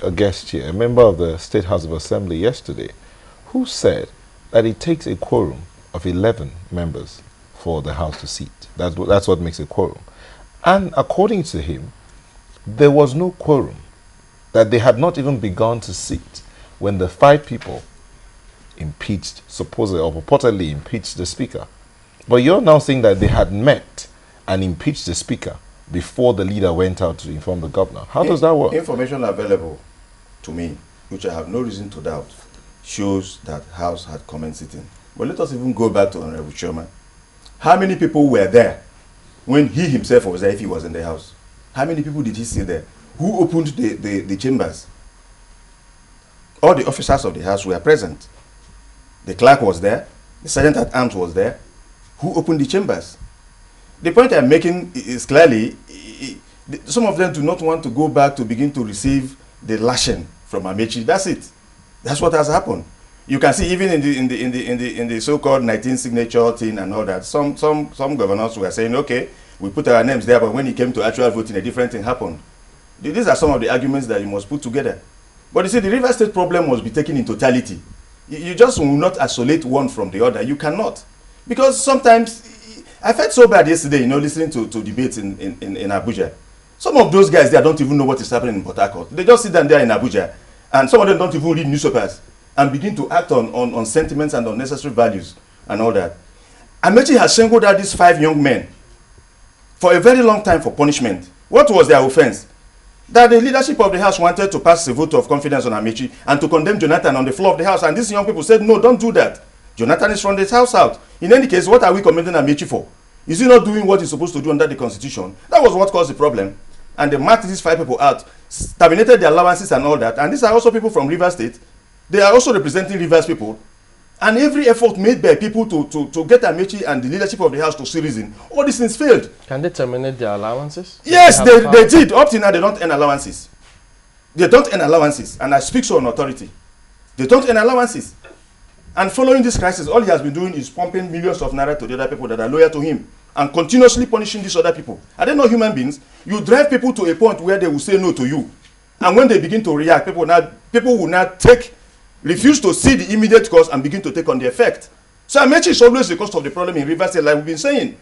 a guest here, a member of the State House of Assembly yesterday, who said that it takes a quorum of 11 members for the House to seat. That's what makes a quorum. And according to him, there was no quorum, that they had not even begun to sit when the 5 people impeached, supposedly or purportedly impeached the Speaker. But you're now saying that they had met and impeached the Speaker before the leader went out to inform the governor. How does that work? Information available to me, which I have no reason to doubt, shows that House had commenced sitting. But let us even go back to Honorable Chairman. How many people were there when he himself was there, if he was in the House? How many people did he see there? Who opened the chambers? All the officers of the House were present. The clerk was there. The sergeant at arms was there. Who opened the chambers? The point I'm making is clearly, some of them do not want to go back to begin to receive the lashing from Amaechi. That's it. That's what has happened. You can see even in the so-called 19 signature thing and all that, some governors were saying, okay, we put our names there, but when it came to actual voting, a different thing happened. These are some of the arguments that you must put together. But you see, the River State problem must be taken in totality. You just will not isolate one from the other. You cannot. Because sometimes, I felt so bad yesterday, listening to debates in Abuja. Some of those guys there don't even know what is happening in Port Harcourt. They just sit down there in Abuja, and some of them don't even read newspapers and begin to act on sentiments and unnecessary values and all that. Amaechi has singled out these 5 young men for a very long time for punishment. What was their offense? That the leadership of the House wanted to pass a vote of confidence on Amaechi and to condemn Jonathan on the floor of the House. And these young people said, no, don't do that. Jonathan is from this House out. In any case, what are we commending Amaechi for? Is he not doing what he's supposed to do under the Constitution? That was what caused the problem. And they marked these 5 people out, terminated their allowances and all that. And these are also people from Rivers State. They are also representing Rivers people. And every effort made by people to get Amaechi and the leadership of the House to see reason, all these things failed. Can they terminate their allowances? Yes, they did. Up to now, they don't earn allowances. They don't earn allowances. And I speak so on authority. They don't earn allowances. And following this crisis, all he has been doing is pumping millions of naira to the other people that are loyal to him and continuously punishing these other people. Are they not human beings? You drive people to a point where they will say no to you. And when they begin to react, people will now refuse to see the immediate cause and begin to take on the effect. So Amaechi is always the cause of the problem in Rivers State, like we've been saying.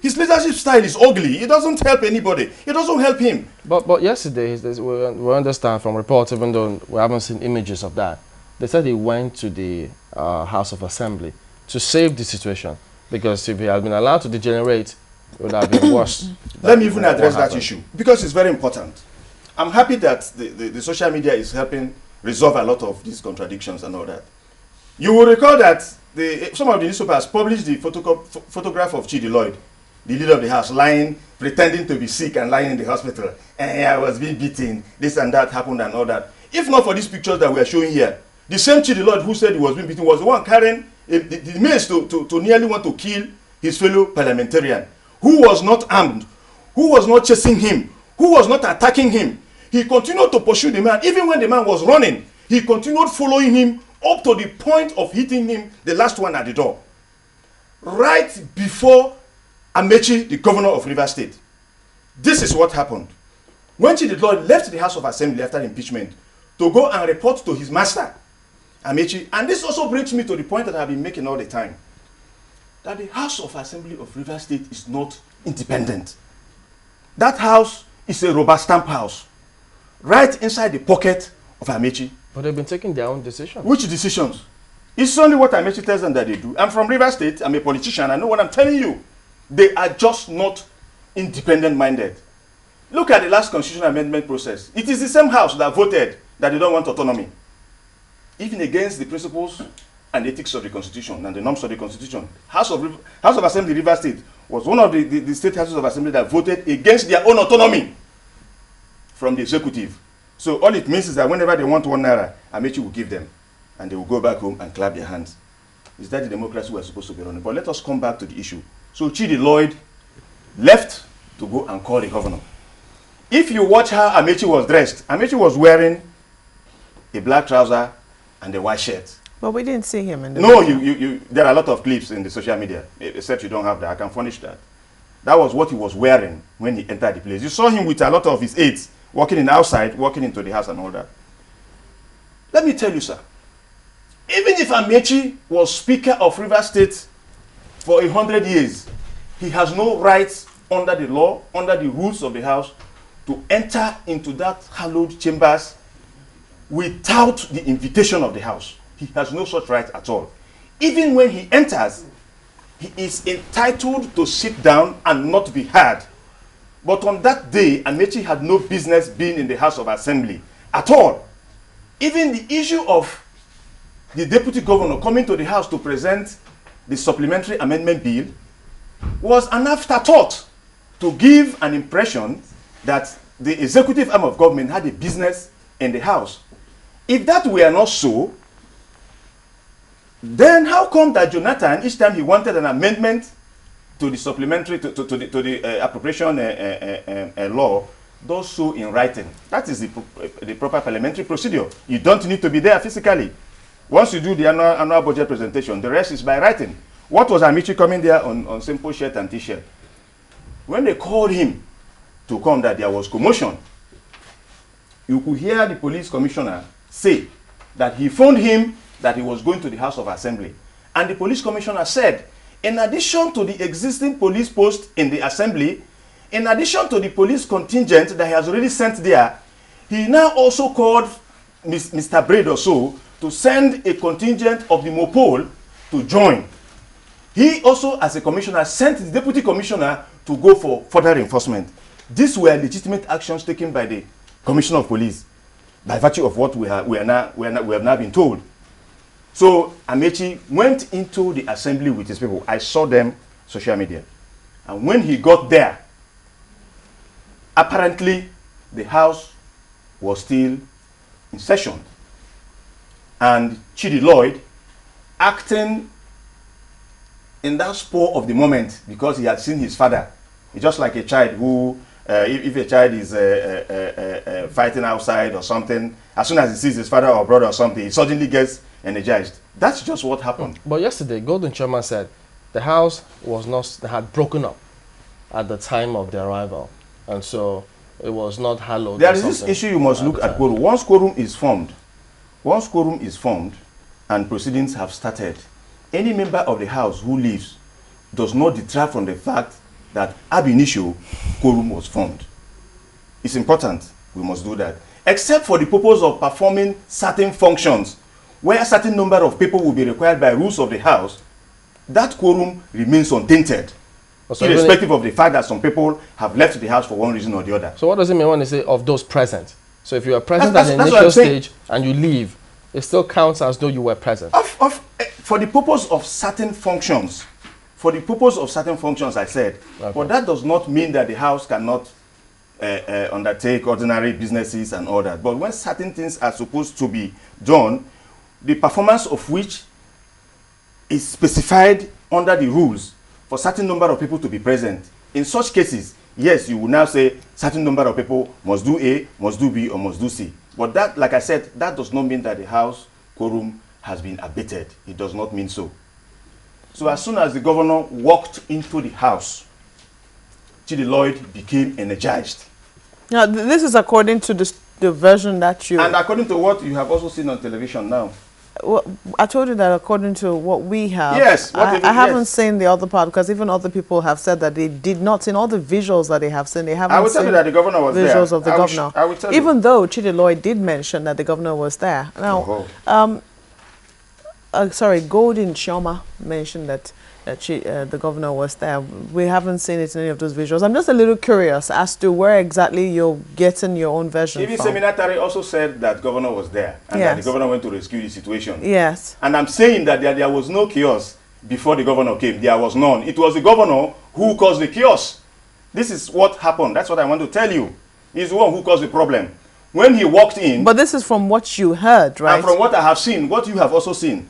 His leadership style is ugly. It doesn't help anybody. It doesn't help him. But yesterday, we understand from reports, even though we haven't seen images of that, they said he went to the House of Assembly to save the situation, because if he had been allowed to degenerate, it would have been worse. Let me even address that issue, because it's very important. I'm happy that the social media is helping resolve a lot of these contradictions and all that. You will recall that some of the newspapers published the photograph of Chidi Lloyd, the leader of the House, lying, pretending to be sick and lying in the hospital. And I was being beaten, this and that happened and all that. If not for these pictures that we are showing here, the same Chidi Lloyd who said he was being beaten was the one carrying the means to nearly want to kill his fellow parliamentarian, who was not armed, who was not chasing him, who was not attacking him. He continued to pursue the man. Even when the man was running, he continued following him up to the point of hitting him, the last one at the door. Right before Amaechi, the governor of Rivers State. This is what happened. When Chidi Lloyd left the House of Assembly after impeachment to go and report to his master, Amaechi, and this also brings me to the point that I've been making all the time, that the House of Assembly of Rivers State is not independent. That house is a rubber stamp house, right inside the pocket of Amaechi. But they've been taking their own decisions. Which decisions? It's only what Amaechi tells them that they do. I'm from Rivers State, I'm a politician, I know what I'm telling you. They are just not independent-minded. Look at the last constitutional amendment process. It is the same house that voted that they don't want autonomy, even against the principles and ethics of the Constitution and the norms of the Constitution. House of Assembly Rivers State was one of the state houses of assembly that voted against their own autonomy from the executive. So all it means is that whenever they want 1 naira, Amaechi will give them, and they will go back home and clap their hands. Is that the democracy we are supposed to be running? But let us come back to the issue. So Chidi Lloyd left to go and call the governor. If you watch how Amaechi was dressed, Amaechi was wearing a black trouser and a white shirt. But we didn't see him in the No, video. there are a lot of clips in the social media, except you don't have that. I can furnish that. That was what he was wearing when he entered the place. You saw him with a lot of his aides walking in outside, walking into the house and all that. Let me tell you, sir, even if Amaechi was Speaker of Rivers State for 100 years, he has no rights under the law, under the rules of the house, to enter into that hallowed chambers without the invitation of the house. He has no such right at all. Even when he enters, he is entitled to sit down and not be heard. But on that day, Amaechi had no business being in the House of Assembly at all. Even the issue of the deputy governor coming to the house to present the supplementary amendment bill was an afterthought to give an impression that the executive arm of government had a business in the house. If that were not so, then how come that Jonathan, each time he wanted an amendment to the supplementary, to the appropriation law, does so in writing? That is the proper parliamentary procedure. You don't need to be there physically. Once you do the annual budget presentation, the rest is by writing. What was Amaechi coming there on simple shirt and t-shirt? When they called him to come that there was commotion, you could hear the police commissioner say that he phoned him that he was going to the House of Assembly. And the police commissioner said, in addition to the existing police post in the assembly, in addition to the police contingent that he has already sent there, he now also called Mr. Braid or so to send a contingent of the Mopol to join. He also, as a commissioner, sent the deputy commissioner to go for further enforcement. These were legitimate actions taken by the commissioner of police by virtue of what we have now been told. So Amaechi went into the assembly with his people. I saw them social media. And when he got there, apparently the house was still in session. And Chidi Lloyd, acting in that spur of the moment, because he had seen his father, just like a child who, if a child is fighting outside or something, as soon as he sees his father or brother or something, he suddenly gets energized. That's just what happened. But yesterday, Golden Chairman said the house was not, had broken up at the time of the arrival, and so it was not hallowed. There is this issue you must look at quorum. Once quorum is formed, and proceedings have started, any member of the house who leaves does not detract from the fact that ab initio quorum was formed. It's important. We must do that. Except for the purpose of performing certain functions, where a certain number of people will be required by rules of the house, that quorum remains untainted, so irrespective of the fact that some people have left the house for one reason or the other. So what does it mean when they say of those present? So if you are present at the initial stage and you leave, it still counts as though you were present. For the purpose of certain functions, I said, okay. But that does not mean that the house cannot undertake ordinary businesses and all that. But when certain things are supposed to be done, the performance of which is specified under the rules for certain number of people to be present. In such cases, yes, you will now say certain number of people must do A, must do B, or must do C. But that, like I said, that does not mean that the house quorum has been abated. It does not mean so. So as soon as the governor walked into the house, Chidi Lloyd became energized. Now, this is according to the version that you... And according to what you have also seen on television now. Well, I told you that according to what we have. Yes. I haven't seen the other part, because even other people have said that they did not, in all the visuals that they have seen, they haven't I will tell you that the governor was there. Visuals of the governor. I will tell you. Even though Chidi Lloyd did mention that the governor was there. Now, sorry, Golden Chioma mentioned that the governor was there. We haven't seen it in any of those visuals. I'm just a little curious as to where exactly you're getting your own version Even from. Seminatari also said that governor was there and that the governor went to rescue the situation. Yes. And I'm saying that there was no chaos before the governor came. There was none. It was the governor who caused the chaos. This is what happened. That's what I want to tell you. He's the one who caused the problem. When he walked in... But this is from what you heard, right? And from what I have seen, what you have also seen.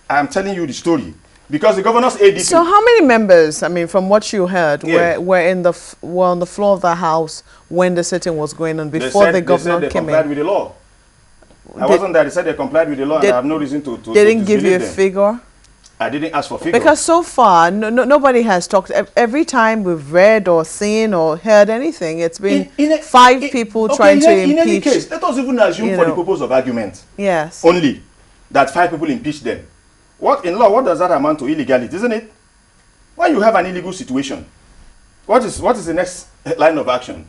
I'm telling you the story. Because the governor's ADC... So how many members, I mean, from what you heard, were on the floor of the house when the sitting was going on before the governor came in? They said they complied with the law. I wasn't there. They said they complied with the law, and I have no reason to They didn't give you a figure? I didn't ask for figures. Because so far, nobody has talked. Every time we've read or seen or heard anything, it's been five people trying to impeach. In any case, let us even assume for the purpose of argument. Yes. Only that 5 people impeached them. What in law? What does that amount to? Illegality, isn't it? When you have an illegal situation, what is the next line of action?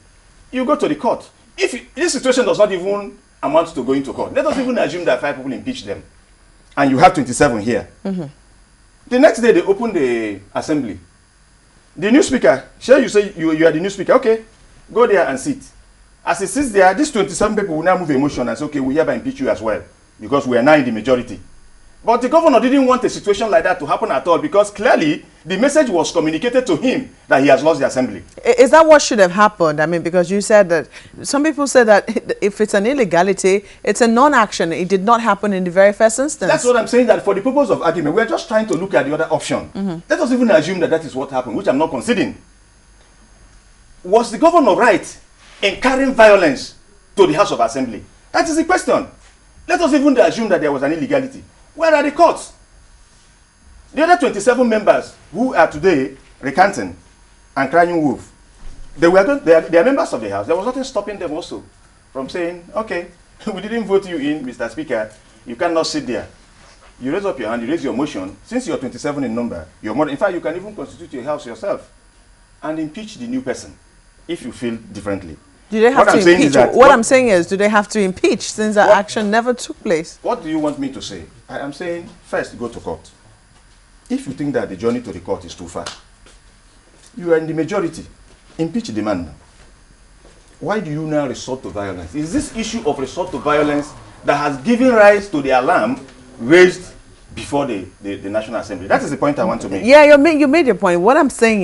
You go to the court. If this situation does not even amount to going to court, let us even assume that 5 people impeached them, and you have 27 here. The next day, they open the assembly. The new speaker, sure, you say you are the new speaker. Okay, go there and sit. As he sits there, these 27 people will now move a motion and say, okay, we hereby impeach you as well, because we are now in the majority. But the governor didn't want a situation like that to happen at all, because clearly the message was communicated to him that he has lost the assembly. Is that what should have happened? I mean, because you said that some people said that if it's an illegality, it's a non-action. It did not happen in the very first instance. That's what I'm saying, that for the purpose of argument, we're just trying to look at the other option. Let us even assume that that is what happened, which I'm not conceding. Was the governor right in carrying violence to the House of Assembly? That is the question. Let us even assume that there was an illegality. Where are the courts? The other 27 members who are today recanting and crying wolf, they are members of the House. There was nothing stopping them also from saying, okay, we didn't vote you in, Mr. Speaker. You cannot sit there. You raise up your hand, you raise your motion. Since you're 27 in number, you're more. In fact, you can even constitute your House yourself and impeach the new person if you feel differently. Do they have to impeach? What I'm saying is, do they have to impeach since that action never took place? What do you want me to say? I am saying, first, go to court. If you think that the journey to the court is too far, you are in the majority. Impeach the man now. Why do you now resort to violence? Is this issue of resort to violence that has given rise to the alarm raised before the National Assembly? That is the point I want to make. Yeah, you made your point. What I'm saying is,